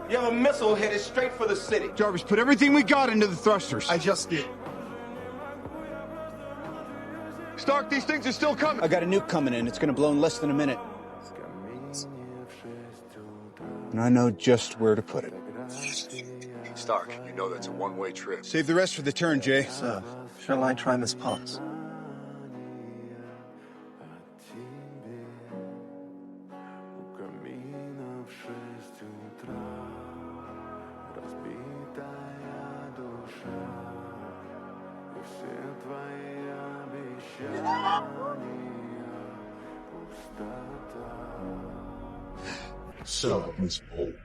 You have a missile headed straight for the city. Jarvis, put everything we got into the thrusters. I just did. Stark, these things are still coming. I got a nuke coming in. It's gonna blow in less than a minute. And I know just where to put it. Stark, you know that's a one-way trip. Save the rest for the turn, Jay. Sir, shall I try Miss Potts? So, Miss Pope,